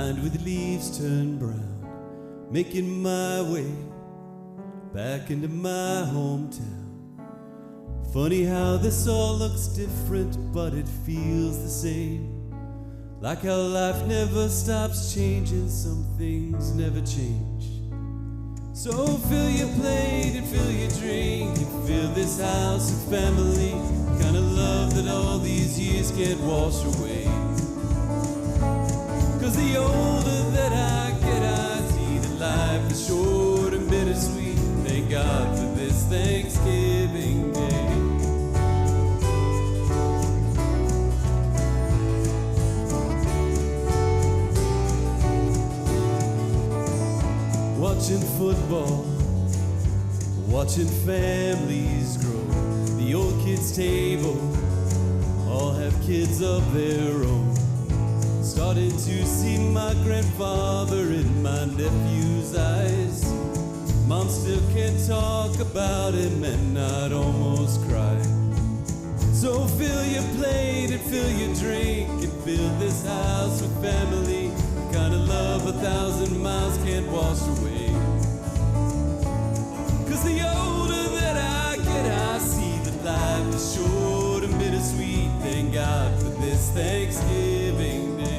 lined with leaves turned brown, making my way back into my hometown. Funny how this all looks different, but it feels the same. Like how life never stops changing, some things never change. So fill your plate and fill your drink and fill this house of family, kind of love that all these years can't wash away. Cause the older that I get, I see that life is short and bittersweet. Thank God for this Thanksgiving Day. Watching football, watching families grow. The old kids' table all have kids of their own. Starting to see my grandfather in my nephew's eyes. Mom still can't talk about him and I'd almost cry. So fill your plate and fill your drink and fill this house with family, the kind of love 1,000 miles can't wash away. Cause the older that I get, I see that life is short and bittersweet. Thank God for this Thanksgiving Day.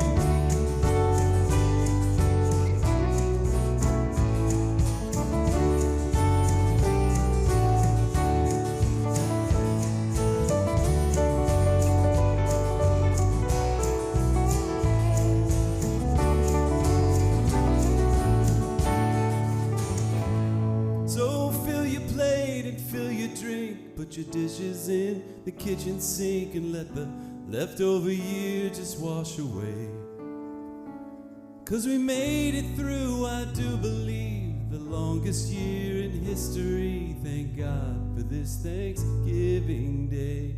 Put your dishes in the kitchen sink and let the leftover year just wash away. Cause we made it through, I do believe, the longest year in history. Thank God for this Thanksgiving Day.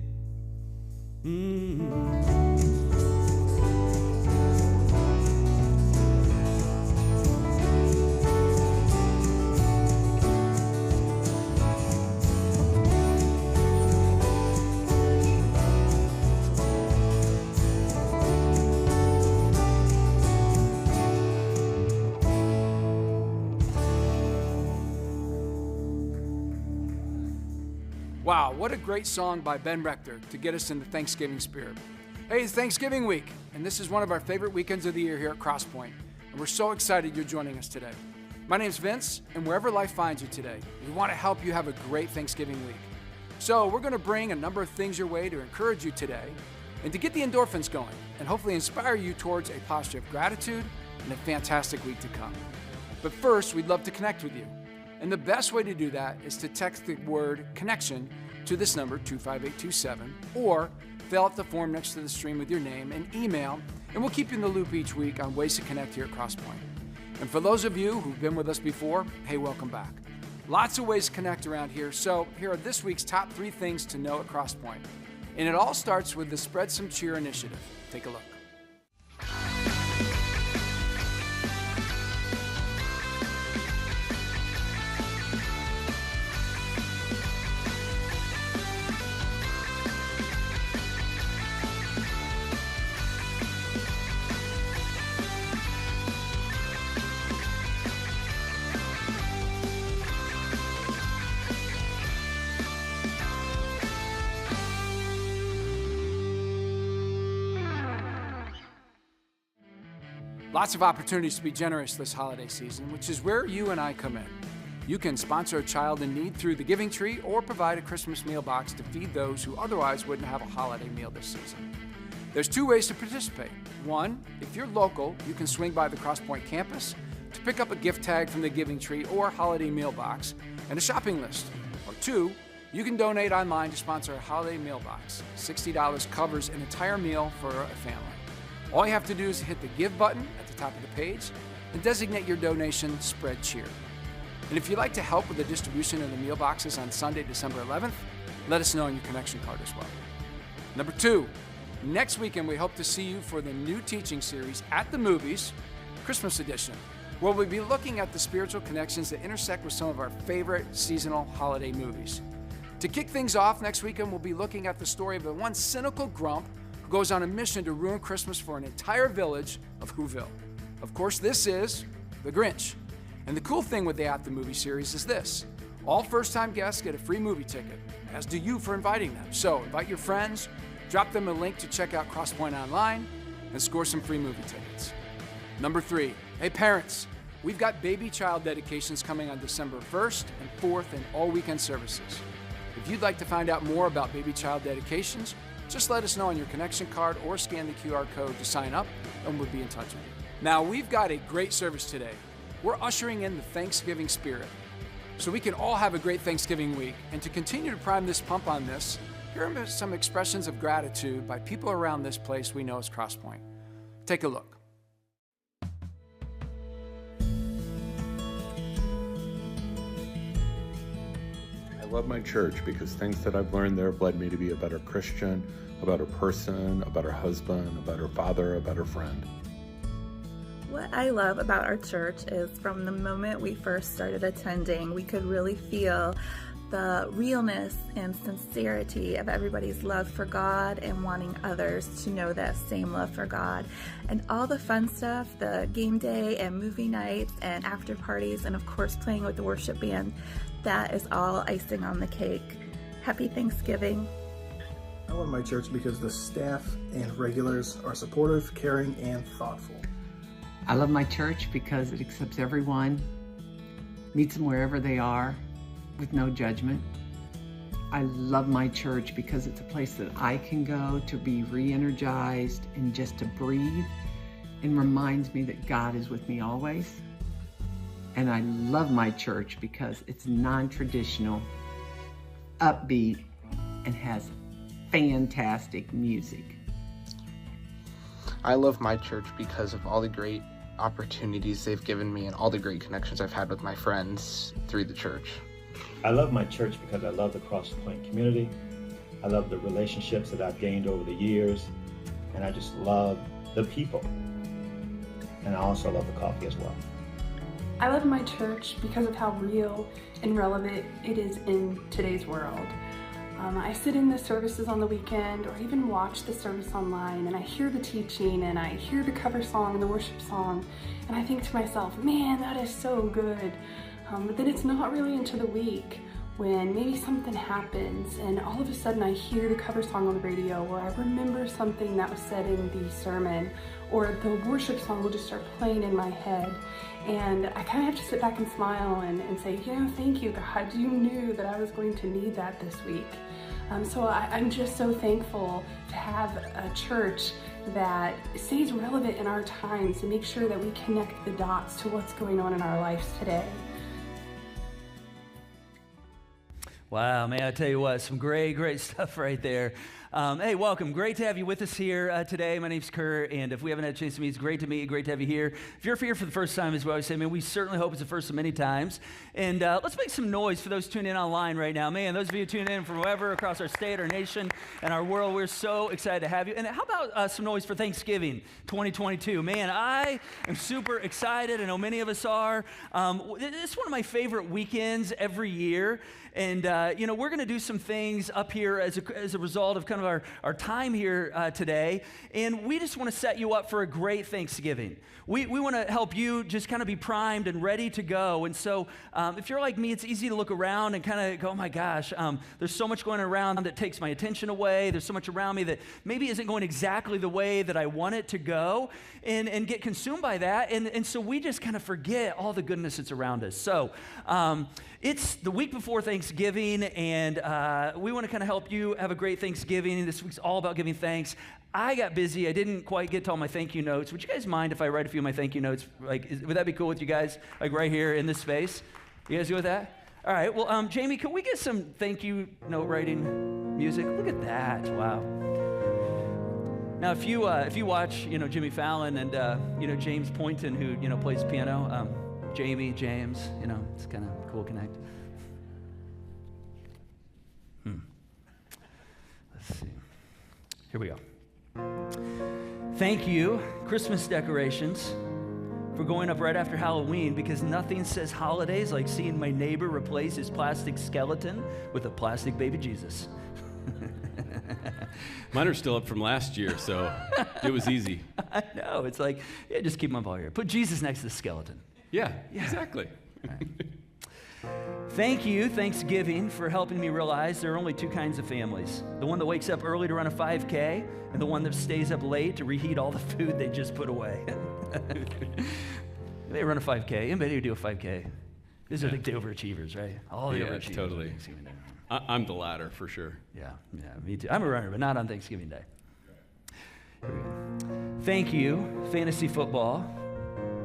Wow, what a great song by Ben Rector to get us in the Thanksgiving spirit. Hey, it's Thanksgiving week, and this is one of our favorite weekends of the year here at Crosspoint, and we're so excited you're joining us today. My name's Vince, and wherever life finds you today, we want to help you have a great Thanksgiving week. So we're going to bring a number of things your way to encourage you today, and to get the endorphins going, and hopefully inspire you towards a posture of gratitude and a fantastic week to come. But first, we'd love to connect with you. And the best way to do that is to text the word connection to this number, 25827, or fill out the form next to the stream with your name and email, and we'll keep you in the loop each week on ways to connect here at Crosspoint. And for those of you who've been with us before, hey, welcome back. Lots of ways to connect around here, so here are this week's top 3 things to know at Crosspoint. And it all starts with the Spread Some Cheer initiative. Take a look. Lots of opportunities to be generous this holiday season, which is where you and I come in. You can sponsor a child in need through the Giving Tree or provide a Christmas meal box to feed those who otherwise wouldn't have a holiday meal this season. There's 2 ways to participate. 1, if you're local, you can swing by the Crosspoint campus to pick up a gift tag from the Giving Tree or holiday meal box and a shopping list. Or 2, you can donate online to sponsor a holiday meal box. $60 covers an entire meal for a family. All you have to do is hit the Give button at the top of the page and designate your donation Spread Cheer. And if you'd like to help with the distribution of the meal boxes on Sunday, December 11th, let us know on your connection card as well. Number 2, next weekend we hope to see you for the new teaching series At the Movies, Christmas edition, where we'll be looking at the spiritual connections that intersect with some of our favorite seasonal holiday movies. To kick things off next weekend, we'll be looking at the story of the one cynical grump who goes on a mission to ruin Christmas for an entire village of Whoville. Of course, this is The Grinch. And the cool thing with the At the Movie series is this. All first-time guests get a free movie ticket, as do you for inviting them. So invite your friends, drop them a link to check out Crosspoint online, and score some free movie tickets. Number 3, hey parents, we've got baby child dedications coming on December 1st and 4th in all weekend services. If you'd like to find out more about baby child dedications, just let us know on your connection card or scan the QR code to sign up, and we'll be in touch with you. Now, we've got a great service today. We're ushering in the Thanksgiving spirit. So we can all have a great Thanksgiving week. And to continue to prime this pump on this, here are some expressions of gratitude by people around this place we know as Crosspoint. Take a look. I love my church because things that I've learned there have led me to be a better Christian, a better person, a better husband, a better father, a better friend. What I love about our church is from the moment we first started attending, we could really feel the realness and sincerity of everybody's love for God and wanting others to know that same love for God. And all the fun stuff, the game day and movie nights and after parties, and of course playing with the worship band, that is all icing on the cake. Happy Thanksgiving. I love my church because the staff and regulars are supportive, caring, and thoughtful. I love my church because it accepts everyone, meets them wherever they are, with no judgment. I love my church because it's a place that I can go to be re-energized and just to breathe, and reminds me that God is with me always. And I love my church because it's non-traditional, upbeat, and has fantastic music. I love my church because of all the great opportunities they've given me and all the great connections I've had with my friends through the church. I love my church because I love the Crosspoint community. I love the relationships that I've gained over the years, and I just love the people. And I also love the coffee as well. I love my church because of how real and relevant it is in today's world. I sit in the services on the weekend or even watch the service online, and I hear the teaching and I hear the cover song and the worship song, and I think to myself, man, that is so good. But then it's not really into the week when maybe something happens and all of a sudden I hear the cover song on the radio, or I remember something that was said in the sermon, or the worship song will just start playing in my head. And I kind of have to sit back and smile and say, thank you, God. You knew that I was going to need that this week. So I'm just so thankful to have a church that stays relevant in our times to make sure that we connect the dots to what's going on in our lives today. Wow, man, I tell you what, some great stuff right there. Hey, welcome. Great to have you with us here today. My name's Curt, and if we haven't had a chance to meet, it's great to meet you, great to have you here. If you're here for the first time as well, I say, man, we certainly hope it's the first of many times. And let's make some noise for those tuning in online right now. Man, those of you tuning in from wherever across our state, our nation, and our world, we're so excited to have you. And how about some noise for Thanksgiving 2022? Man, I am super excited. I know many of us are. It's one of my favorite weekends every year. And, we're going to do some things up here as a result of kind of our time here today. And we just want to set you up for a great Thanksgiving. We want to help you just kind of be primed and ready to go. And so if you're like me, it's easy to look around and kind of go, oh my gosh, there's so much going around that takes my attention away. There's so much around me that maybe isn't going exactly the way that I want it to go, and get consumed by that. And so we just kind of forget all the goodness that's around us. So it's the week before Thanksgiving, and we want to kind of help you have a great Thanksgiving. This week's all about giving thanks. I got busy. I didn't quite get to all my thank you notes. Would you guys mind if I write a few of my thank you notes? Would that be cool with you guys? Like right here in this space? You guys good with that? All right. Well, Jamie, can we get some thank you note writing music? Look at that. Wow. Now, if you watch, Jimmy Fallon and James Poynton, who plays piano, James, it's kind of cool connect. Let's see. Here we go. Thank you, Christmas decorations, for going up right after Halloween, because nothing says holidays like seeing my neighbor replace his plastic skeleton with a plastic baby Jesus. Mine are still up from last year, so it was easy. I know. It's like, yeah, just keep them up all year. Put Jesus next to the skeleton. Yeah, exactly. Right. Thank you, Thanksgiving, for helping me realize there are only two kinds of families. The one that wakes up early to run a 5K, and the one that stays up late to reheat all the food they just put away. They run a 5K. Anybody who do a 5K? These are like the overachievers, right? All the overachievers. Totally. I'm the latter, for sure. Yeah, me too. I'm a runner, but not on Thanksgiving Day. Here we go. Thank you, fantasy football,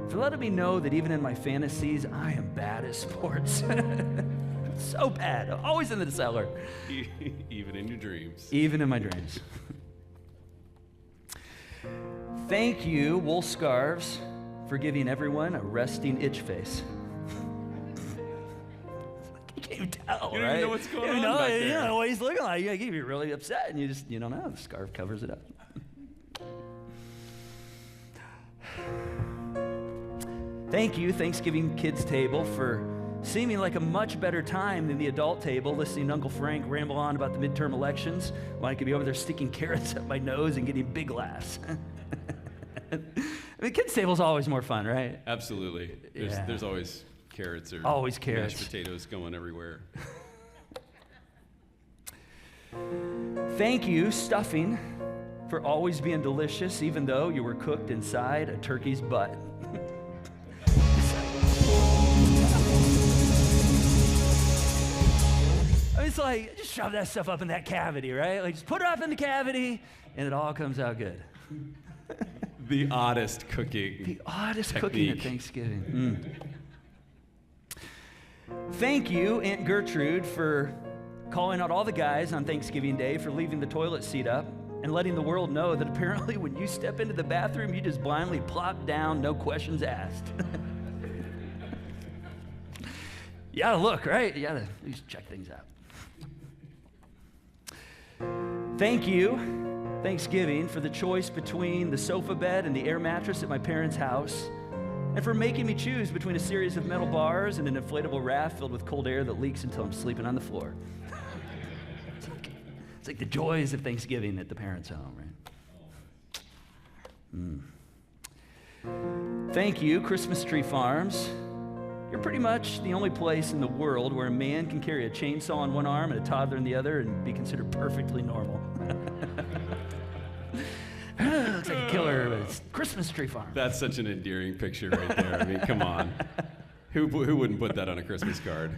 for letting me know that even in my fantasies, I am bad at sports. So bad. I'm always in the cellar. Even in your dreams. Even in my dreams. Thank you, wool scarves, for giving everyone a resting itch face. You can't even tell, you don't right? even know what's going on back there. You don't know what he's looking like. You get really upset, and you don't know. The scarf covers it up. Thank you, Thanksgiving Kids Table, for seeming like a much better time than the adult table, listening to Uncle Frank ramble on about the midterm elections when I could be over there sticking carrots up my nose and getting big laughs. I mean, kids' table's always more fun, right? Absolutely. There's always carrots or always carrots. Mashed potatoes going everywhere. Thank you, stuffing, for always being delicious, even though you were cooked inside a turkey's butt. I mean, it's like, just shove that stuff up in that cavity, right? Like, just put it up in the cavity, and it all comes out good. The oddest cooking. The oddest technique. Cooking at Thanksgiving. Thank you, Aunt Gertrude, for calling out all the guys on Thanksgiving Day for leaving the toilet seat up and letting the world know that apparently when you step into the bathroom, you just blindly plop down, no questions asked. You gotta look, right? You gotta at least check things out. Thank you, Thanksgiving, for the choice between the sofa bed and the air mattress at my parents' house, and for making me choose between a series of metal bars and an inflatable raft filled with cold air that leaks until I'm sleeping on the floor. It's like the joys of Thanksgiving at the parents' home, right? Thank you, Christmas Tree Farms. You're pretty much the only place in the world where a man can carry a chainsaw in one arm and a toddler in the other and be considered perfectly normal. Looks like a killer, but it's Christmas Tree Farm. That's such an endearing picture right there. I mean, come on. Who wouldn't put that on a Christmas card?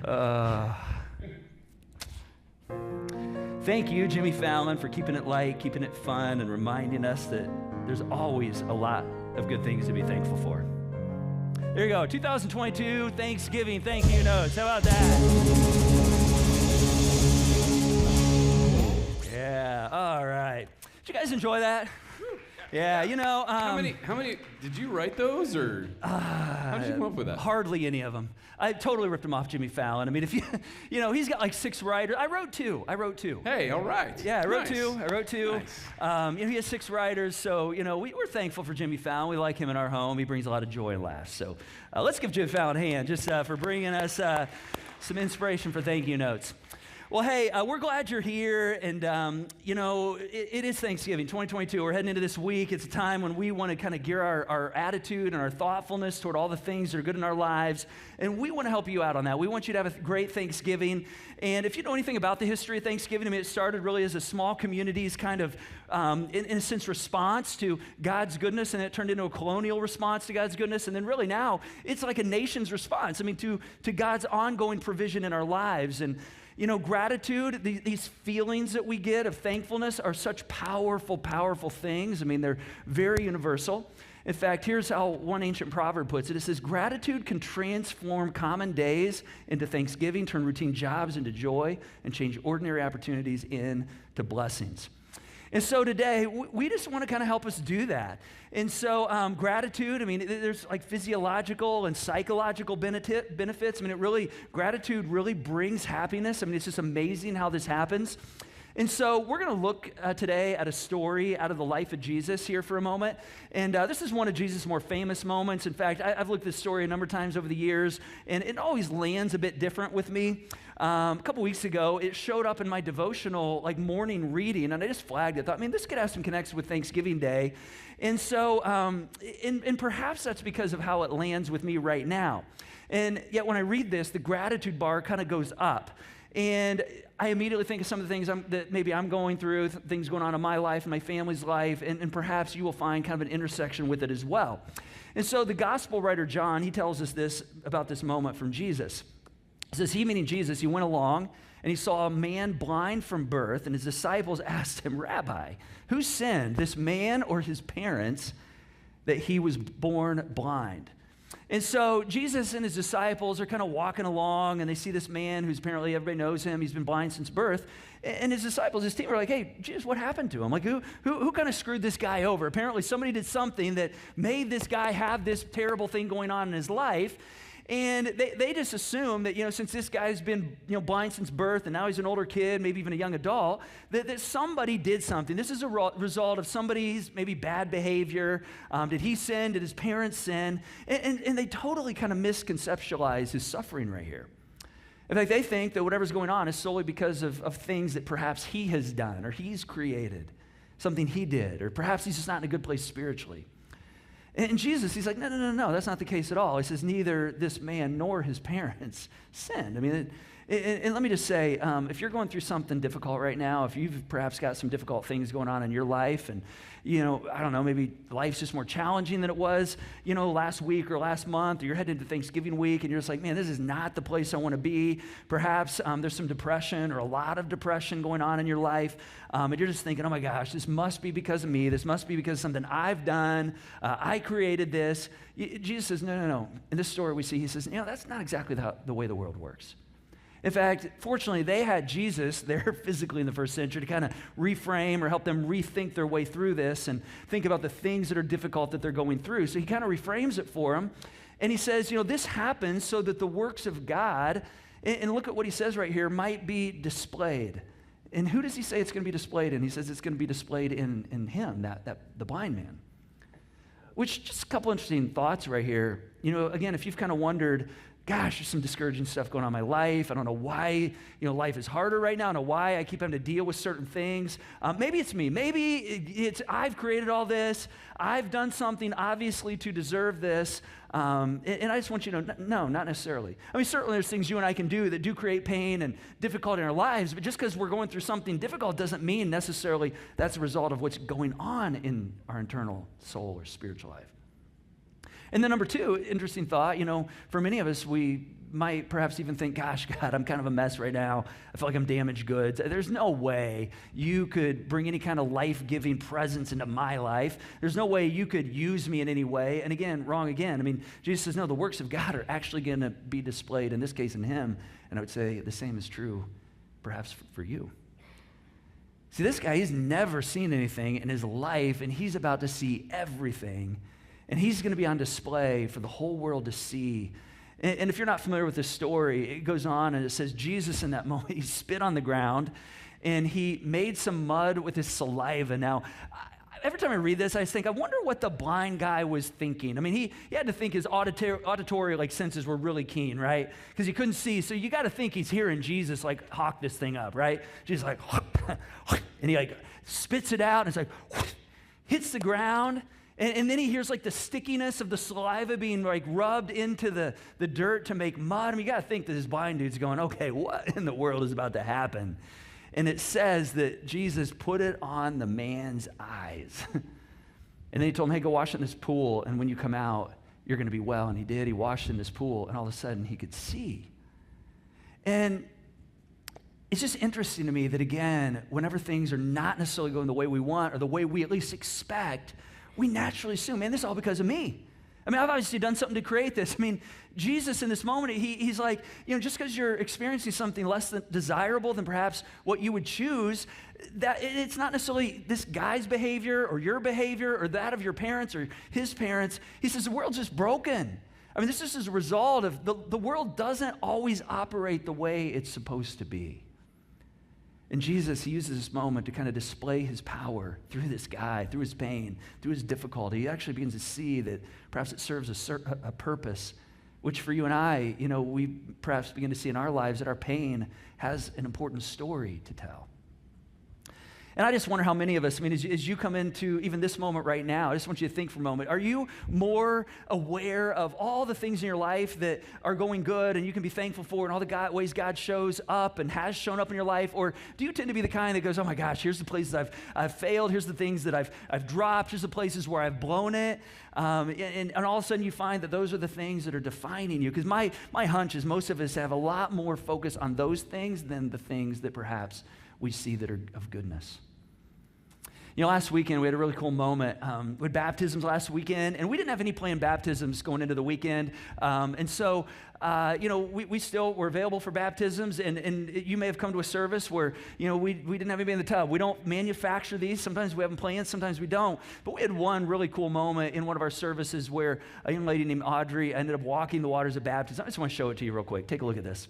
Thank you, Jimmy Fallon, for keeping it light, keeping it fun, and reminding us that there's always a lot of good things to be thankful for. There you go, 2022 Thanksgiving thank you notes. How about that? Yeah, all right. Did you guys enjoy that? Yeah, you know. How many did you write those, or how did you come up with that? Hardly any of them. I totally ripped them off Jimmy Fallon. I mean, if he's got like 6 writers. I wrote two. Hey, all right. Yeah, I wrote Nice. two. Nice. He has 6 writers, so we're thankful for Jimmy Fallon. We like him in our home. He brings a lot of joy and laughs. So let's give Jimmy Fallon a hand just for bringing us some inspiration for thank you notes. Well, hey, we're glad you're here, and it is Thanksgiving, 2022. We're heading into this week. It's a time when we want to kind of gear our attitude and our thoughtfulness toward all the things that are good in our lives, and we want to help you out on that. We want you to have a great Thanksgiving, and if you know anything about the history of Thanksgiving, I mean, it started really as a small community's kind of, in a sense, response to God's goodness, and it turned into a colonial response to God's goodness, and then really now, it's like a nation's response, to God's ongoing provision in our lives, and gratitude, these feelings that we get of thankfulness are such powerful, powerful things. I mean, they're very universal. In fact, here's how one ancient proverb puts it. It says, gratitude can transform common days into thanksgiving, turn routine jobs into joy, and change ordinary opportunities into blessings. And so today, we just want to kind of help us do that. And so gratitude, I mean, there's like physiological and psychological benefits. I mean, gratitude really brings happiness. I mean, it's just amazing how this happens. And so we're going to look today at a story out of the life of Jesus here for a moment. And this is one of Jesus' more famous moments. In fact, I've looked at this story a number of times over the years, and it always lands a bit different with me. A couple weeks ago, it showed up in my devotional, like morning reading, and I just flagged it. I thought, man, this could have some connection with Thanksgiving Day. And so, and perhaps that's because of how it lands with me right now. And yet when I read this, the gratitude bar kind of goes up. And I immediately think of some of the things that maybe I'm going through, things going on in my life and my family's life, and perhaps you will find kind of an intersection with it as well. And so the gospel writer John, he tells us this about this moment from Jesus. It says, he, meaning Jesus, he went along and he saw a man blind from birth, and his disciples asked him, Rabbi, who sinned, this man or his parents, that he was born blind? And so Jesus and his disciples are kind of walking along, and they see this man who's apparently, everybody knows him, he's been blind since birth. And his disciples, his team, are like, hey, Jesus, what happened to him? Like, who kind of screwed this guy over? Apparently somebody did something that made this guy have this terrible thing going on in his life. And they just assume that, since this guy's been, blind since birth, and now he's an older kid, maybe even a young adult, that somebody did something. This is a result of somebody's maybe bad behavior. Did he sin? Did his parents sin? And they totally kind of misconceptualize his suffering right here. In fact, they think that whatever's going on is solely because of things that perhaps he has done or he's created, something he did, or perhaps he's just not in a good place spiritually. And Jesus, he's like, no, that's not the case at all. He says, neither this man nor his parents sinned. I mean, and let me just say, if you're going through something difficult right now, if you've perhaps got some difficult things going on in your life, and, I don't know, maybe life's just more challenging than it was, last week or last month, or you're heading into Thanksgiving week, and you're just like, man, this is not the place I want to be. Perhaps there's some depression or a lot of depression going on in your life, and you're just thinking, oh my gosh, this must be because of me. This must be because of something I've done. I created this. Jesus says, no. In this story we see, he says, that's not exactly the way the world works. In fact, fortunately, they had Jesus there physically in the first century to kind of reframe or help them rethink their way through this and think about the things that are difficult that they're going through. So he kind of reframes it for them. And he says, this happens so that the works of God, and look at what he says right here, might be displayed. And who does he say it's going to be displayed in? He says it's going to be displayed in him, the blind man. Which, just a couple interesting thoughts right here. Again, if you've kind of wondered, gosh, there's some discouraging stuff going on in my life. I don't know why, life is harder right now. I don't know why I keep having to deal with certain things. Maybe it's me. Maybe it's I've created all this. I've done something obviously to deserve this. And I just want you to know, no, not necessarily. I mean, certainly there's things you and I can do that do create pain and difficulty in our lives, but just because we're going through something difficult doesn't mean necessarily that's a result of what's going on in our internal soul or spiritual life. And then number two, interesting thought, for many of us, we might perhaps even think, gosh, God, I'm kind of a mess right now. I feel like I'm damaged goods. There's no way you could bring any kind of life-giving presence into my life. There's no way you could use me in any way. And again, wrong again. I mean, Jesus says, no, the works of God are actually going to be displayed, in this case, in him. And I would say the same is true perhaps for you. See, this guy, he's never seen anything in his life, and he's about to see everything. And he's going to be on display for the whole world to see. And if you're not familiar with this story, it goes on and it says Jesus in that moment, he spit on the ground and he made some mud with his saliva. Now, every time I read this, I think, I wonder what the blind guy was thinking. I mean, he had to think his auditory senses were really keen, right? Because he couldn't see. So you got to think he's hearing Jesus hawk this thing up, right? Jesus and he spits it out and it's hits the ground. And then he hears the stickiness of the saliva being rubbed into the dirt to make mud. I mean, you got to think that this blind dude's going, okay, what in the world is about to happen? And it says that Jesus put it on the man's eyes. And then he told him, hey, go wash in this pool. And when you come out, you're going to be well. And he did. He washed in this pool. And all of a sudden, he could see. And it's just interesting to me that, again, whenever things are not necessarily going the way we want or the way we at least expect, we naturally assume, man, this is all because of me. I mean, I've obviously done something to create this. I mean, Jesus in this moment, he's like, just because you're experiencing something less than desirable than perhaps what you would choose, that it's not necessarily this guy's behavior or your behavior or that of your parents or his parents. He says the world's just broken. I mean, this is as a result of the world doesn't always operate the way it's supposed to be. And Jesus, he uses this moment to kind of display his power through this guy, through his pain, through his difficulty. He actually begins to see that perhaps it serves a purpose, which for you and I, we perhaps begin to see in our lives that our pain has an important story to tell. And I just wonder how many of us, as you come into even this moment right now, I just want you to think for a moment, are you more aware of all the things in your life that are going good and you can be thankful for and all the ways God shows up and has shown up in your life? Or do you tend to be the kind that goes, oh my gosh, here's the places I've failed, here's the things that I've dropped, here's the places where I've blown it, and all of a sudden you find that those are the things that are defining you? Because my hunch is most of us have a lot more focus on those things than the things that perhaps we see that are of goodness. Last weekend we had a really cool moment. We had baptisms last weekend, and we didn't have any planned baptisms going into the weekend. And so, we still were available for baptisms, and you may have come to a service where, we didn't have anybody in the tub. We don't manufacture these. Sometimes we have them planned, sometimes we don't. But we had one really cool moment in one of our services where a young lady named Audrey ended up walking the waters of baptism. I just want to show it to you real quick. Take a look at this.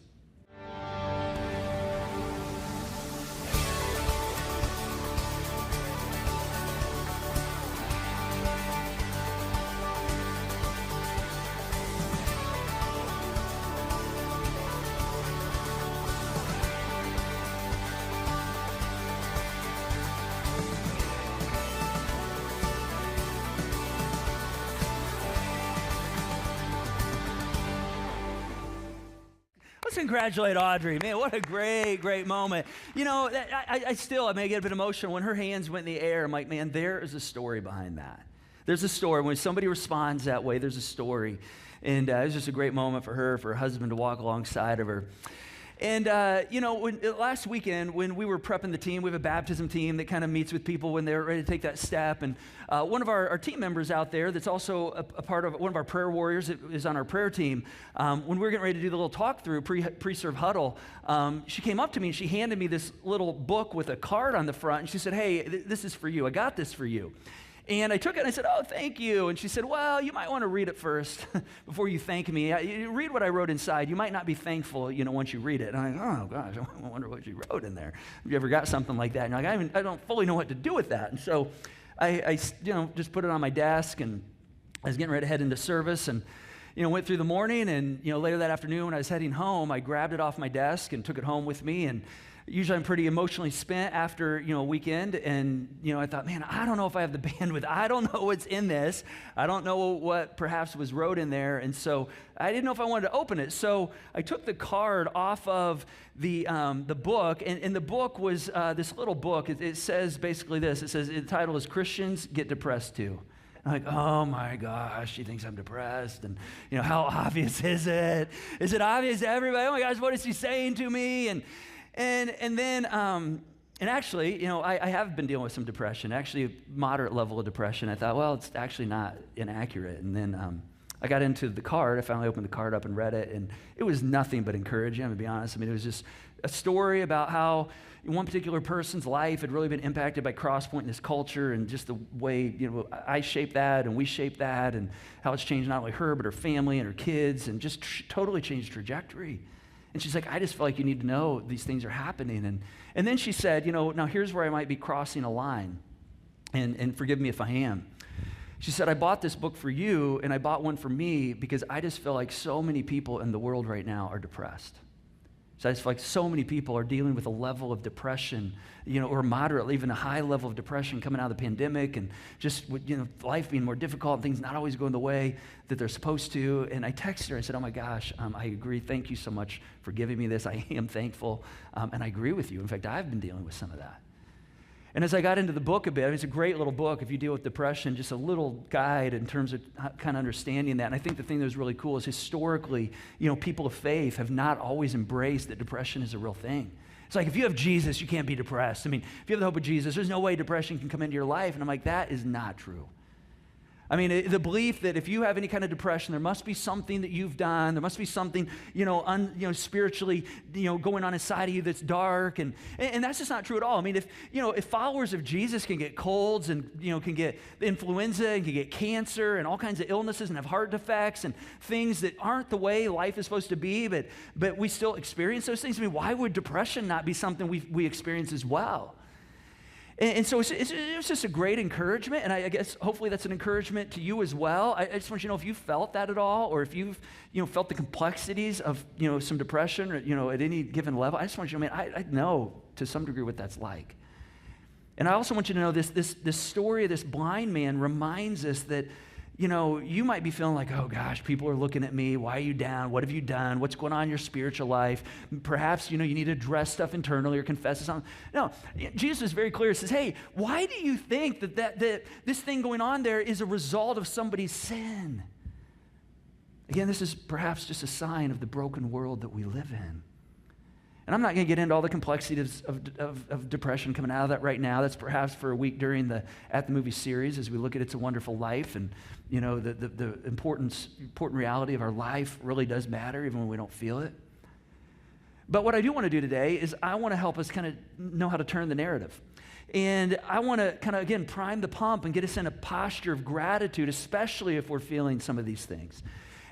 Let's congratulate Audrey. Man, what a great moment. I may get a bit emotional. When her hands went in the air, I'm like, man, there is a story behind that. There's a story. When somebody responds that way, there's a story. And it was just a great moment for her husband to walk alongside of her. And, last weekend when we were prepping the team, we have a baptism team that kind of meets with people when they're ready to take that step. And one of our team members out there that's also a part of one of our prayer warriors that is on our prayer team, when we were getting ready to do the little talk through pre-serve huddle, she came up to me and she handed me this little book with a card on the front. And she said, hey, this is for you. I got this for you. And I took it and I said, oh, thank you. And she said, well, you might want to read it first before you thank me. You read what I wrote inside. You might not be thankful, once you read it. And I'm like, oh, gosh, I wonder what you wrote in there. Have you ever got something like that? And you're like, I don't fully know what to do with that. And so I just put it on my desk, and I was getting ready to head into service, and went through the morning, and later that afternoon when I was heading home, I grabbed it off my desk and took it home with me. And usually I'm pretty emotionally spent after, a weekend, and, I thought, man, I don't know if I have the bandwidth. I don't know what's in this. I don't know what perhaps was wrote in there, and so I didn't know if I wanted to open it. So I took the card off of the book, and the book was this little book. It says basically this. It says, the title is Christians Get Depressed Too. I'm like, oh my gosh, she thinks I'm depressed. And, how obvious is it? Is it obvious to everybody? Oh my gosh, what is she saying to me? And then actually, I have been dealing with some depression, actually a moderate level of depression. I thought, well, it's actually not inaccurate. And then I got into the card. I finally opened the card up and read it, and it was nothing but encouraging, I'm going to be honest. It was just a story about how one particular person's life had really been impacted by Crosspoint in this culture, and just the way, I shaped that and we shaped that, and how it's changed not only her, but her family and her kids, and just totally changed trajectory. And she's like, I just feel like you need to know these things are happening. And then she said, now here's where I might be crossing a line, and forgive me if I am. She said, I bought this book for you, and I bought one for me because I just feel like so many people in the world right now are depressed. So I just feel like so many people are dealing with a level of depression, or moderate, even a high level of depression coming out of the pandemic, and just, life being more difficult and things not always going the way that they're supposed to. And I texted her, I said, oh my gosh, I agree. Thank you so much for giving me this. I am thankful, and I agree with you. In fact, I've been dealing with some of that. And as I got into the book a bit, it's a great little book if you deal with depression, just a little guide in terms of kind of understanding that. And I think the thing that was really cool is historically, people of faith have not always embraced that depression is a real thing. It's like, if you have Jesus, you can't be depressed. If you have the hope of Jesus, there's no way depression can come into your life. And I'm like, that is not true. I mean, the belief that if you have any kind of depression, there must be something that you've done. There must be something, spiritually, going on inside of you that's dark. And that's just not true at all. I mean, if followers of Jesus can get colds and, can get influenza and can get cancer and all kinds of illnesses and have heart defects and things that aren't the way life is supposed to be, but we still experience those things. I mean, why would depression not be something we experience as well? And so it's just a great encouragement, and I guess hopefully that's an encouragement to you as well. I just want you to know if you felt that at all, or if you've felt the complexities of some depression, or at any given level. I just want you to know, man, I know to some degree what that's like. And I also want you to know this story of this blind man reminds us that you might be feeling like, oh gosh, people are looking at me. Why are you down? What have you done? What's going on in your spiritual life? Perhaps, you need to address stuff internally or confess something. No, Jesus is very clear. He says, hey, why do you think that this thing going on there is a result of somebody's sin? Again, this is perhaps just a sign of the broken world that we live in. And I'm not going to get into all the complexities of depression coming out of that right now. That's perhaps for a week during the At the Movie series as we look at It's a Wonderful Life. And, the important reality of our life really does matter even when we don't feel it. But what I do want to do today is I want to help us kind of know how to turn the narrative. And I want to kind of, again, prime the pump and get us in a posture of gratitude, especially if we're feeling some of these things.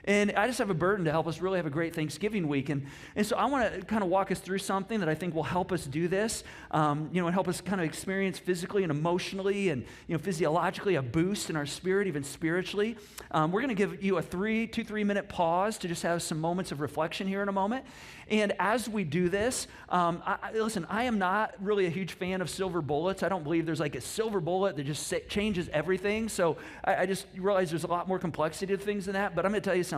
And I just have a burden to help us really have a great Thanksgiving week. And so I want to kind of walk us through something that I think will help us do this, and help us kind of experience physically and emotionally and, physiologically a boost in our spirit, even spiritually. We're going to give you a 2-3 minute pause to just have some moments of reflection here in a moment. And as we do this, listen, I am not really a huge fan of silver bullets. I don't believe there's like a silver bullet that just changes everything. So I just realize there's a lot more complexity to things than that. But I'm going to tell you something.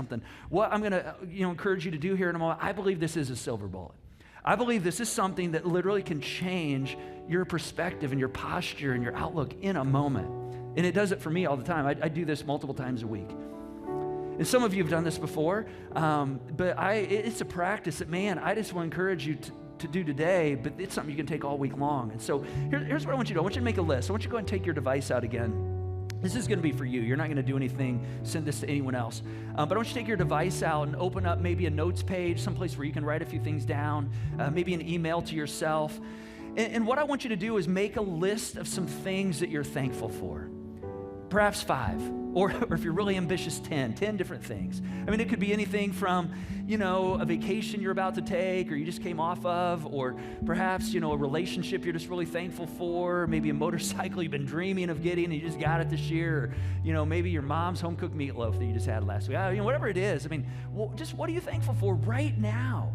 What I'm going to encourage you to do here in a moment, I believe this is a silver bullet. I believe this is something that literally can change your perspective and your posture and your outlook in a moment. And it does it for me all the time. I do this multiple times a week. And some of you have done this before, but it's a practice that, man, I just want to encourage you to do today, but it's something you can take all week long. And so here's what I want you to do. I want you to make a list. I want you to go ahead and take your device out again. This is going to be for you. You're not going to do anything, send this to anyone else. But I want you to take your device out and open up maybe a notes page, someplace where you can write a few things down, maybe an email to yourself. And what I want you to do is make a list of some things that you're thankful for. Perhaps 5, or if you're really ambitious, 10 different things. I mean, it could be anything from, a vacation you're about to take or you just came off of, or perhaps, a relationship you're just really thankful for, maybe a motorcycle you've been dreaming of getting and you just got it this year, or, maybe your mom's home-cooked meatloaf that you just had last week. Whatever it is, I mean, just what are you thankful for right now?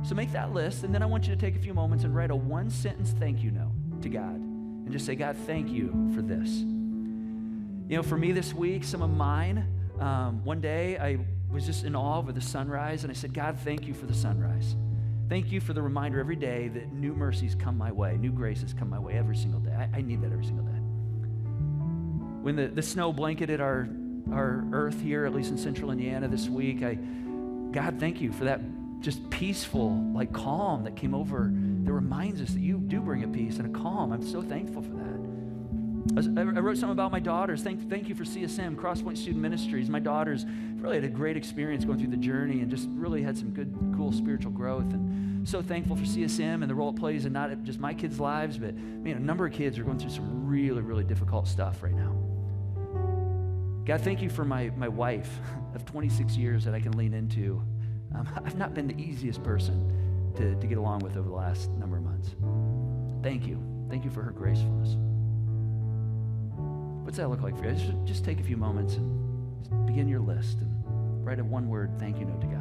So make that list, and then I want you to take a few moments and write a 1-sentence thank you note to God and just say, God, thank you for this. For me this week, some of mine, one day I was just in awe over the sunrise, and I said, God, thank you for the sunrise. Thank you for the reminder every day that new mercies come my way, new graces come my way every single day. I need that every single day. When the snow blanketed our earth here, at least in central Indiana this week, God, thank you for that just peaceful, calm that came over that reminds us that you do bring a peace and a calm. I'm so thankful for that. I wrote something about my daughters. Thank you for CSM, Crosspoint Student Ministries. My daughters really had a great experience going through the journey and just really had some good, cool spiritual growth. And so thankful for CSM and the role it plays in not just my kids' lives, but a number of kids are going through some really, really difficult stuff right now. God, thank you for my wife of 26 years that I can lean into. I've not been the easiest person to get along with over the last number of months. Thank you. Thank you for her gracefulness. What's that look like for you? Just take a few moments and begin your list and write a 1-word thank you note to God.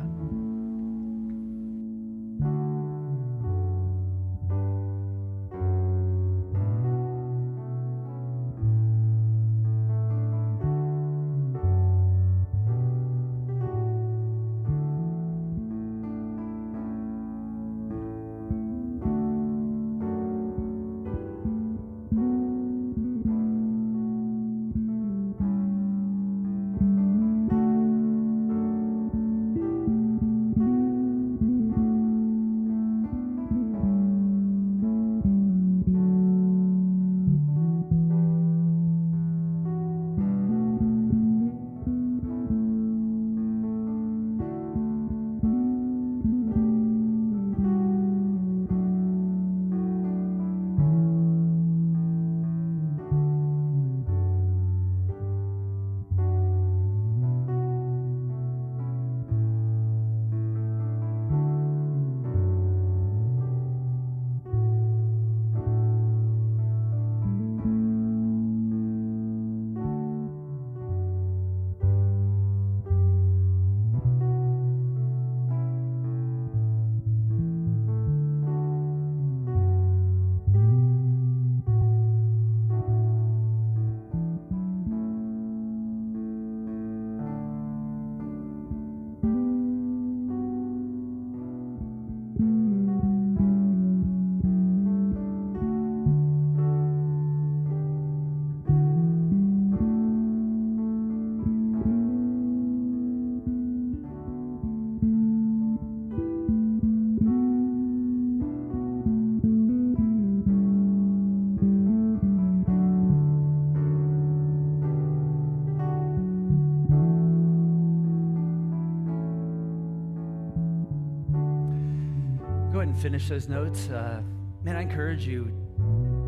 finish those notes, man, I encourage you,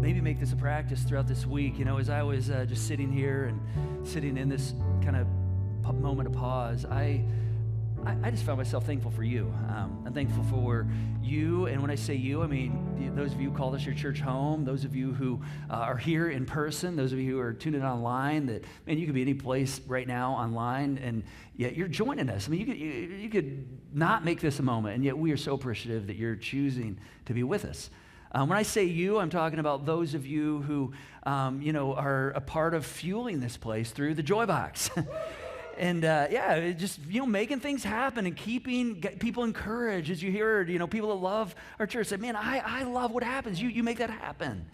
maybe make this a practice throughout this week. You know, as I was just sitting here and sitting in this kind of moment of pause, I just found myself thankful for you. I'm thankful for you, and when I say you, I mean those of you who call this your church home, those of you who are here in person, those of you who are tuning in online, that, man, you could be any place right now online, and yet you're joining us. I mean, you could not make this a moment, and yet we are so appreciative that you're choosing to be with us. When I say you, I'm talking about those of you who, are a part of fueling this place through the Joy Box. And just, making things happen and keeping people encouraged. As you heard, people that love our church say, man, I love what happens. You make that happen.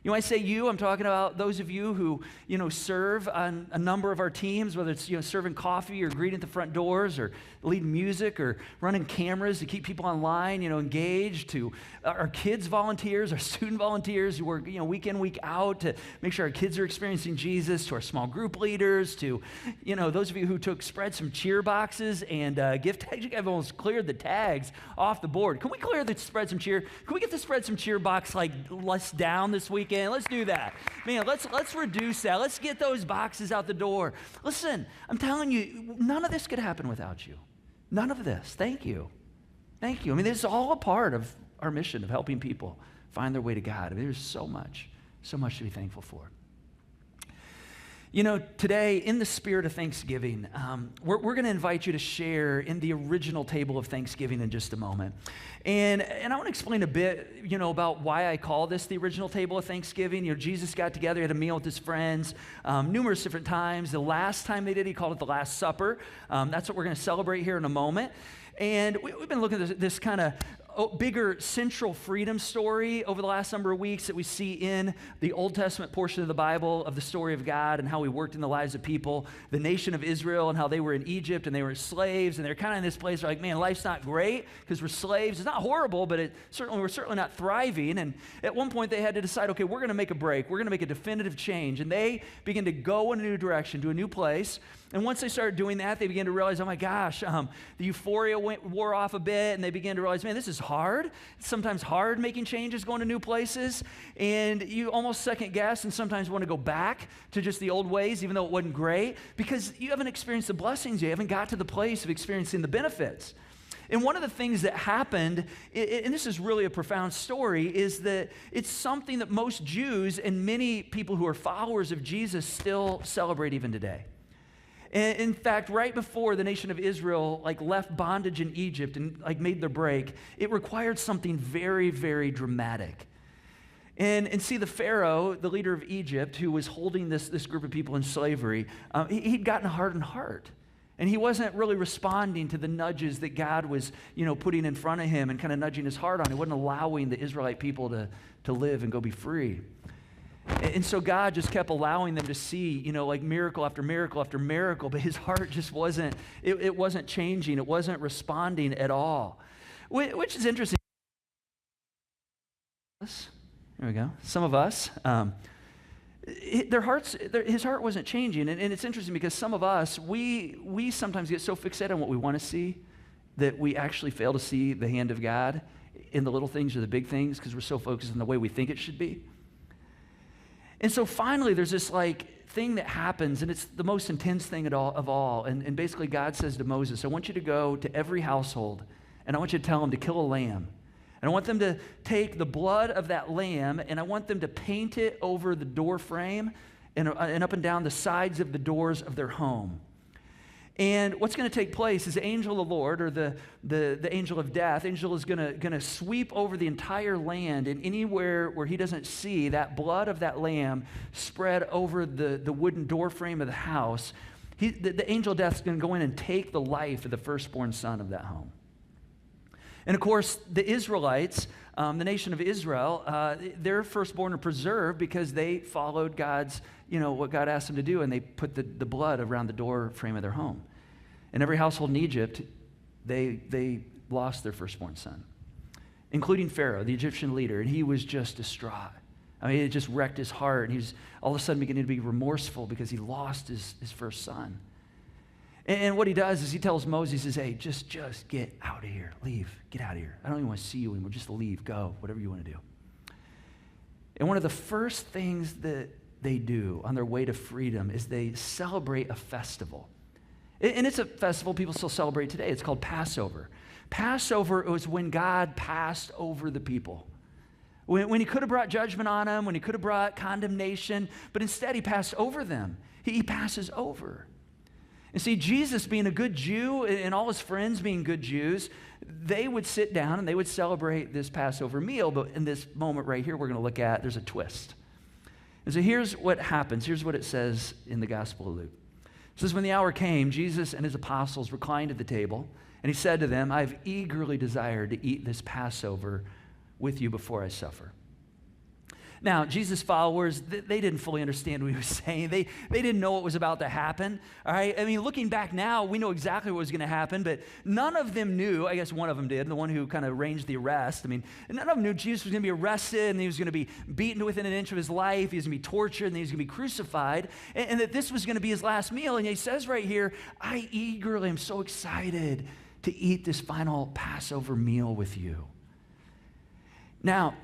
When I say you, I'm talking about those of you who, serve on a number of our teams, whether it's, serving coffee or greeting at the front doors or leading music or running cameras to keep people online, engaged, to our kids volunteers, our student volunteers who work, week in, week out to make sure our kids are experiencing Jesus, to our small group leaders, to, those of you who spread some cheer boxes and gift tags. You guys almost cleared the tags off the board. Can we clear the spread some cheer? Can we get the spread some cheer box less down this weekend? Let's do that. Man, let's reduce that. Let's get those boxes out the door. Listen, I'm telling you, none of this could happen without you. None of this. Thank you. Thank you. I mean, this is all a part of our mission of helping people find their way to God. I mean, there's so much to be thankful for. Today, in the spirit of Thanksgiving, we're going to invite you to share in the original table of Thanksgiving in just a moment. And I want to explain a bit, about why I call this the original table of Thanksgiving. Jesus got together, had a meal with his friends numerous different times. The last time they did, he called it the Last Supper. That's what we're going to celebrate here in a moment. And we've been looking at this kind of bigger central freedom story over the last number of weeks that we see in the Old Testament portion of the Bible of the story of God and how he worked in the lives of people, the nation of Israel, and how they were in Egypt and they were slaves, and they're kind of in this place where, like, man, life's not great because we're slaves. It's not horrible, but we're certainly not thriving. And at one point they had to decide, okay, we're going to make a break. We're going to make a definitive change. And they began to go in a new direction, to a new place. And once they started doing that, they began to realize, oh my gosh, the euphoria wore off a bit, and they began to realize, man, this is hard. It's sometimes hard making changes, going to new places, and you almost second guess and sometimes want to go back to just the old ways, even though it wasn't great, because you haven't experienced the blessings. You haven't got to the place of experiencing the benefits. And one of the things that happened, and this is really a profound story, is that it's something that most Jews and many people who are followers of Jesus still celebrate even today. In fact, right before the nation of Israel left bondage in Egypt and made their break, it required something very, very dramatic. And see, the Pharaoh, the leader of Egypt, who was holding this group of people in slavery, he'd gotten a hardened heart. And he wasn't really responding to the nudges that God was, putting in front of him and kind of nudging his heart on. He wasn't allowing the Israelite people to live and go be free. And so God just kept allowing them to see, miracle after miracle after miracle, but his heart just wasn't, it wasn't changing. It wasn't responding at all, which is interesting. There we go. Some of us, his heart wasn't changing. And it's interesting because some of us, we sometimes get so fixated on what we want to see that we actually fail to see the hand of God in the little things or the big things because we're so focused on the way we think it should be. And so finally, there's this thing that happens, and it's the most intense thing of all. And basically, God says to Moses, I want you to go to every household, and I want you to tell them to kill a lamb. And I want them to take the blood of that lamb, and I want them to paint it over the door frame and up and down the sides of the doors of their home. And what's going to take place is the angel of the Lord, or the angel of death, angel is going to sweep over the entire land, and anywhere where he doesn't see that blood of that lamb spread over the wooden door frame of the house, the angel of death is going to go in and take the life of the firstborn son of that home. And of course, the Israelites, the nation of Israel, their firstborn are preserved because they followed God's, what God asked them to do, and they put the blood around the door frame of their home. In every household in Egypt, they lost their firstborn son, including Pharaoh, the Egyptian leader, and he was just distraught. I mean, it just wrecked his heart, and he was all of a sudden beginning to be remorseful because he lost his first son. And what he does is he tells Moses, he says, hey, just get out of here. Leave. Get out of here. I don't even want to see you anymore. Just leave. Go. Whatever you want to do. And one of the first things that they do on their way to freedom is they celebrate a festival. And it's a festival people still celebrate today. It's called Passover. Passover was when God passed over the people. When he could have brought judgment on them, when he could have brought condemnation, but instead he passed over them. He passes over. And see, Jesus being a good Jew and all his friends being good Jews, they would sit down and they would celebrate this Passover meal. But in this moment right here we're going to look at, there's a twist. And so here's what happens. Here's what it says in the Gospel of Luke. It says, when the hour came, Jesus and his apostles reclined at the table, and he said to them, I've eagerly desired to eat this Passover with you before I suffer. Now, Jesus' followers, they didn't fully understand what he was saying. They didn't know what was about to happen, all right? I mean, looking back now, we know exactly what was going to happen, but none of them knew. I guess one of them did, the one who kind of arranged the arrest. I mean, none of them knew Jesus was going to be arrested, and he was going to be beaten within an inch of his life. He was going to be tortured, and he was going to be crucified, and that this was going to be his last meal. And he says right here, I eagerly am so excited to eat this final Passover meal with you. Now,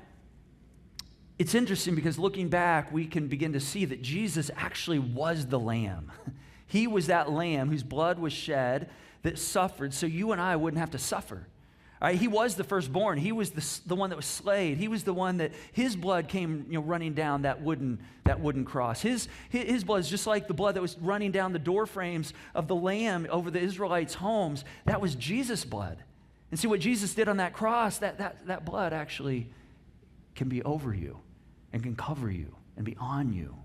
it's interesting because looking back, we can begin to see that Jesus actually was the lamb. He was that lamb whose blood was shed that suffered so you and I wouldn't have to suffer. All right? He was the firstborn. He was the one that was slayed. He was the one that his blood came running down that wooden cross. His blood is just like the blood that was running down the door frames of the lamb over the Israelites' homes. That was Jesus' blood. And see what Jesus did on that cross, that blood actually can be over you and can cover you and be on you.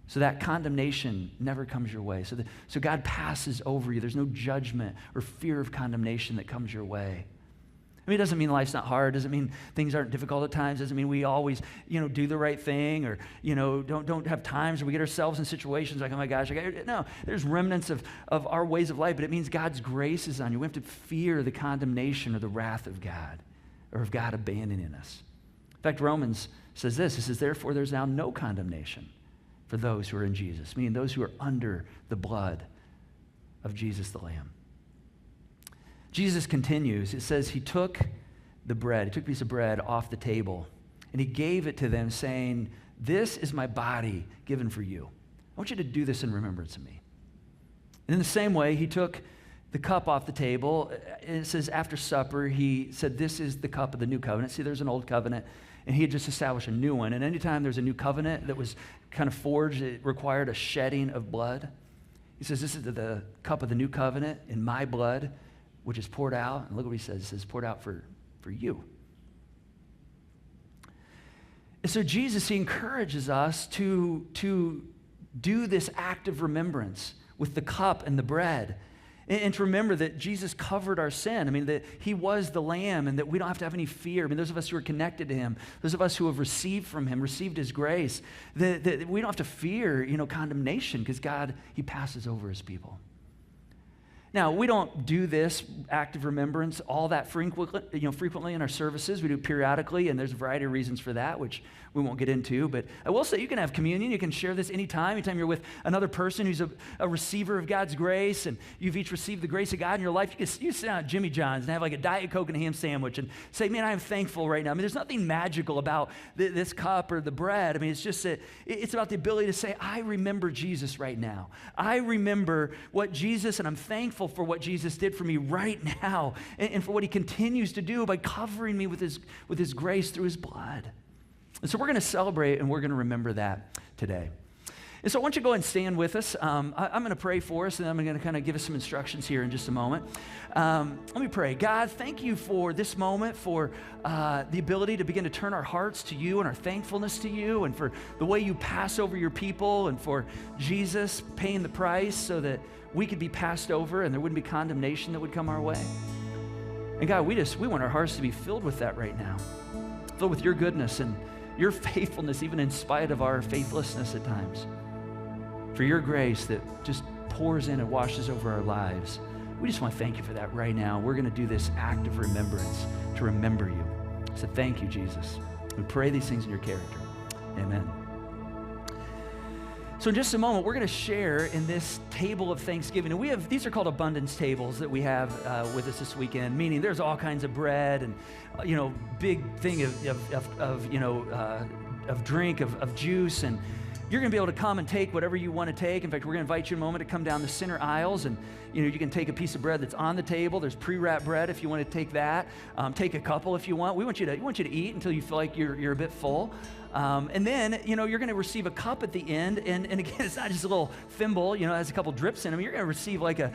So that condemnation never comes your way. So God passes over you. There's no judgment or fear of condemnation that comes your way. I mean, it doesn't mean life's not hard. It doesn't mean things aren't difficult at times. It doesn't mean we always, do the right thing or, don't have times where we get ourselves in situations like, oh my gosh. No, there's remnants of our ways of life, but it means God's grace is on you. We have to fear the condemnation or the wrath of God or of God abandoning us. In fact, Romans says this. It says, therefore, there's now no condemnation for those who are in Jesus, meaning those who are under the blood of Jesus the Lamb. Jesus continues. It says he took the bread, he took a piece of bread off the table, and he gave it to them, saying, this is my body given for you. I want you to do this in remembrance of me. And in the same way, he took the cup off the table, and it says after supper, he said, this is the cup of the new covenant. See, there's an old covenant, and he had just established a new one. And anytime there's a new covenant that was kind of forged, it required a shedding of blood. He says, this is the cup of the new covenant in my blood, which is poured out. And look what he says. It says, poured out for you. And so Jesus, he encourages us to do this act of remembrance with the cup and the bread. And to remember that Jesus covered our sin. I mean, that he was the lamb and that we don't have to have any fear. I mean, those of us who are connected to him, those of us who have received from him, received his grace, that we don't have to fear, condemnation because God, he passes over his people. Now, we don't do this act of remembrance all that frequently in our services. We do it periodically, and there's a variety of reasons for that, which we won't get into. But I will say you can have communion. You can share this anytime you're with another person who's a receiver of God's grace, and you've each received the grace of God in your life. You sit down at Jimmy John's and have like a Diet Coke and a ham sandwich and say, man, I am thankful right now. I mean, there's nothing magical about this cup or the bread. I mean, it's just that it's about the ability to say, I remember Jesus right now. I remember what Jesus, and I'm thankful for what Jesus did for me right now and for what he continues to do by covering me with his grace through his blood. And so we're going to celebrate and we're going to remember that today. And so I want you to go and stand with us. I'm going to pray for us, and I'm going to kind of give us some instructions here in just a moment. Let me pray. God, thank you for this moment, for the ability to begin to turn our hearts to you and our thankfulness to you, and for the way you pass over your people, and for Jesus paying the price so that we could be passed over and there wouldn't be condemnation that would come our way. And God, we want our hearts to be filled with that right now, filled with your goodness and your faithfulness, even in spite of our faithlessness at times. For your grace that just pours in and washes over our lives. We just want to thank you for that right now. We're going to do this act of remembrance to remember you. So thank you, Jesus. We pray these things in your character. Amen. So in just a moment, we're going to share in this table of Thanksgiving. And these are called abundance tables that we have with us this weekend, meaning there's all kinds of bread and, big thing of drink, of juice, and you're going to be able to come and take whatever you want to take. In fact, we're going to invite you in a moment to come down the center aisles, and you can take a piece of bread that's on the table. There's pre-wrapped bread if you want to take that. Take a couple if you want. We want you to eat until you feel like you're a bit full. And then, you're going to receive a cup at the end. And again, it's not just a little thimble, it has a couple drips in them. You're going to receive like a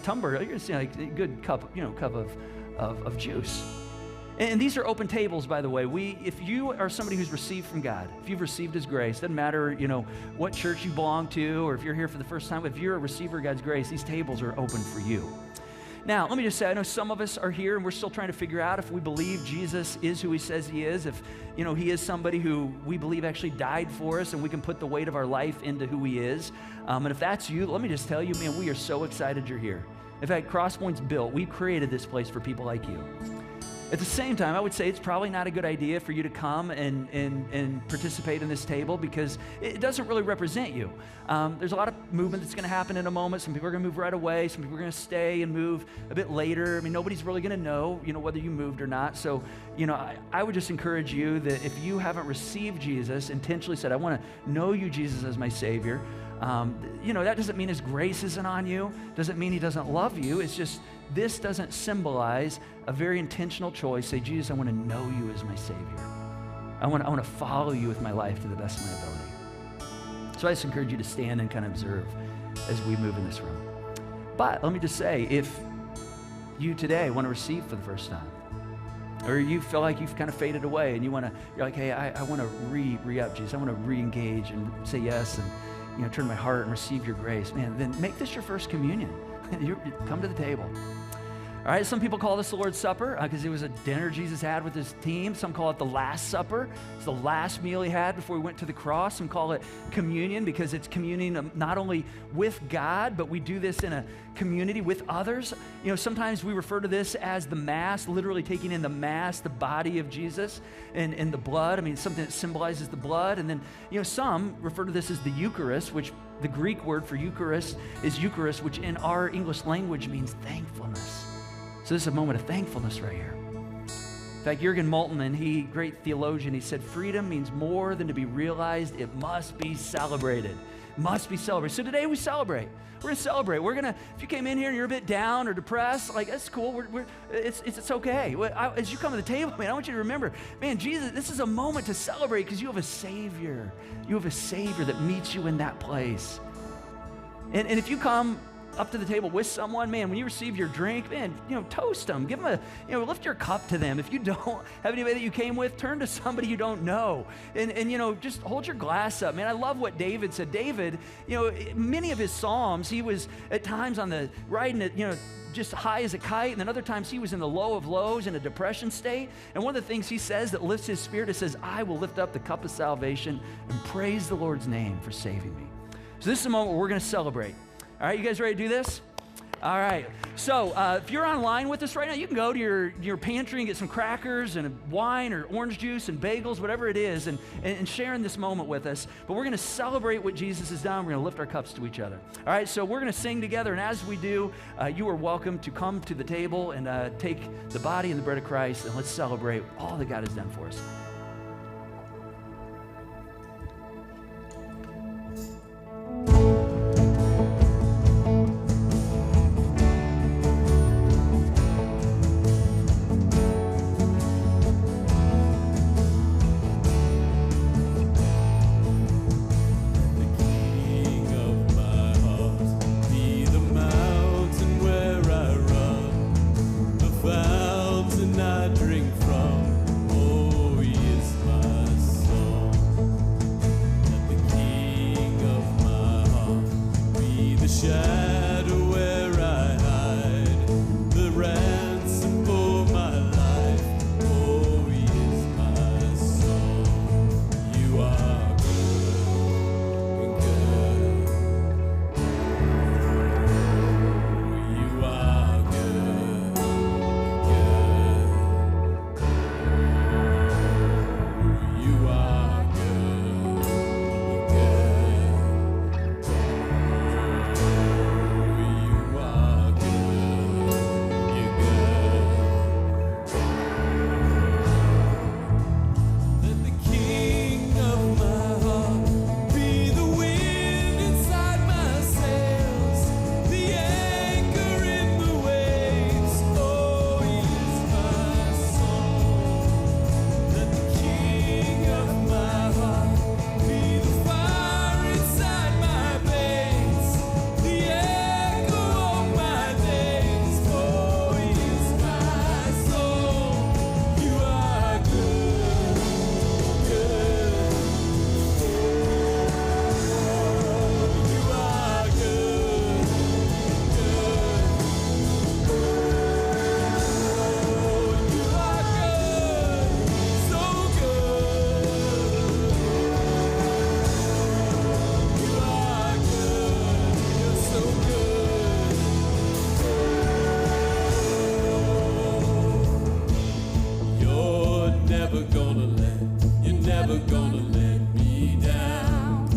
tumbler. You're going to see like a good cup of juice. And these are open tables, by the way. If you are somebody who's received from God, if you've received His grace, doesn't matter, what church you belong to, or if you're here for the first time, if you're a receiver of God's grace, these tables are open for you. Now, let me just say, I know some of us are here and we're still trying to figure out if we believe Jesus is who He says He is, if, He is somebody who we believe actually died for us and we can put the weight of our life into who He is. And if that's you, let me just tell you, man, we are so excited you're here. In fact, Crosspoint's built. We created this place for people like you. At the same time, I would say it's probably not a good idea for you to come and participate in this table because it doesn't really represent you. There's a lot of movement that's going to happen in a moment. Some people are going to move right away. Some people are going to stay and move a bit later. I mean, nobody's really going to know, whether you moved or not. So, I would just encourage you that if you haven't received Jesus, intentionally said, I want to know you, Jesus, as my Savior, that doesn't mean His grace isn't on you. Doesn't mean He doesn't love you. It's just this doesn't symbolize a very intentional choice. Say, Jesus, I want to know you as my Savior. I want to follow you with my life to the best of my ability. So I just encourage you to stand and kind of observe as we move in this room. But let me just say, if you today want to receive for the first time, or you feel like you've kind of faded away and you're like, hey, I want to re-up, Jesus. I want to re-engage and say yes and turn my heart and receive your grace. Man, then make this your first communion. You come to the table. All right, some people call this the Lord's Supper because it was a dinner Jesus had with His team. Some call it the Last Supper. It's the last meal He had before He went to the cross. Some call it communion because it's communing not only with God, but we do this in a community with others. Sometimes we refer to this as the Mass, literally taking in the Mass, the body of Jesus, and the blood. I mean, something that symbolizes the blood. And then, some refer to this as the Eucharist, which the Greek word for Eucharist is Eucharist, which in our English language means thankfulness. So this is a moment of thankfulness right here. In fact, Jürgen Moltmann, great theologian, he said, freedom means more than to be realized. It must be celebrated. Must be celebrated. So today we celebrate. We're going to celebrate. If you came in here and you're a bit down or depressed, that's cool. It's okay. As you come to the table, man, I want you to remember, man, Jesus, this is a moment to celebrate because you have a Savior. You have a Savior that meets you in that place. And if you come up to the table with someone, man, when you receive your drink, man, toast them. Give them lift your cup to them. If you don't have anybody that you came with, turn to somebody you don't know. And just hold your glass up. Man, I love what David said. David, many of his Psalms, he was at times riding it, just high as a kite, and then other times he was in the low of lows in a depression state. And one of the things he says that lifts his spirit, it says, I will lift up the cup of salvation and praise the Lord's name for saving me. So this is a moment where we're going to celebrate. All right, you guys ready to do this? All right. So if you're online with us right now, you can go to your pantry and get some crackers and wine or orange juice and bagels, whatever it is, and share in this moment with us. But we're going to celebrate what Jesus has done. We're going to lift our cups to each other. All right, so we're going to sing together. And as we do, you are welcome to come to the table and take the body and the bread of Christ, and let's celebrate all that God has done for us. I drink from, oh yeah. never gonna let me down.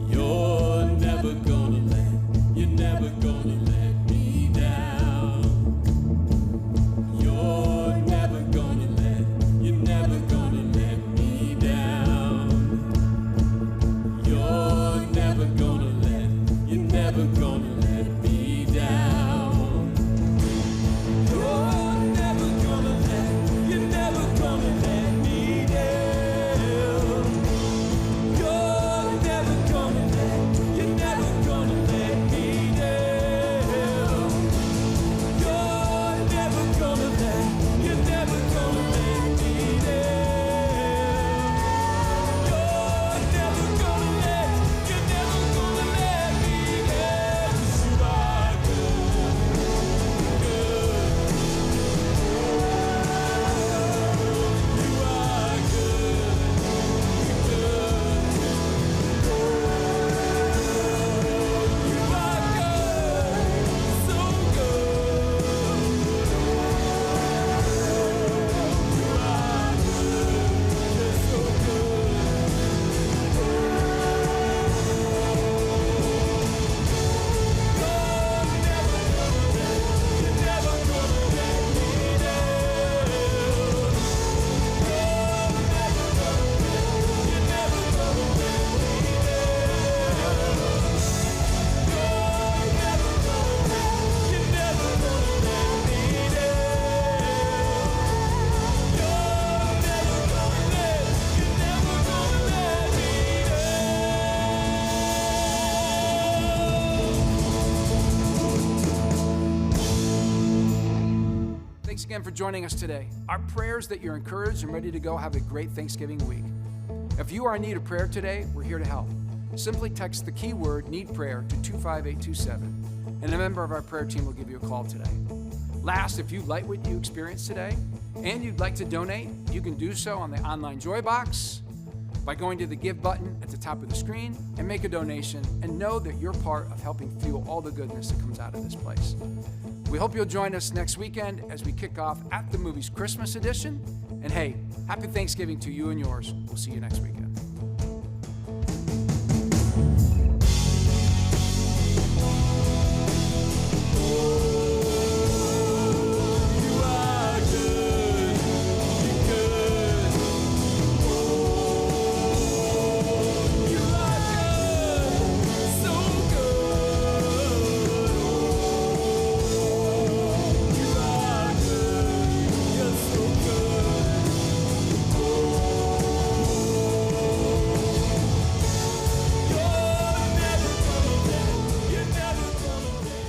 You're never gonna let me down. You're never gonna let me down. You're never gonna let me down. You're never gonna let me down. You're never gonna let me down. You're never gonna let me down. You're never gonna let me down. 'Cause you are good, good. You are good, good. You are good, so good. You are good, just so good. You're never gonna let me down. You're never gonna let me down. You're never gonna let me Thanks again for joining us today. Our prayers that you're encouraged and ready to go have a great Thanksgiving week. If you are in need of prayer today, we're here to help. Simply text the keyword "need prayer" to 25827, and a member of our prayer team will give you a call today. Last, if you like what you experienced today and you'd like to donate, you can do so on the online Joy Box by going to the Give button at the top of the screen and make a donation, and know that you're part of helping fuel all the goodness that comes out of this place. We hope you'll join us next weekend as we kick off At the Movies Christmas edition. And hey, happy Thanksgiving to you and yours. We'll see you next weekend.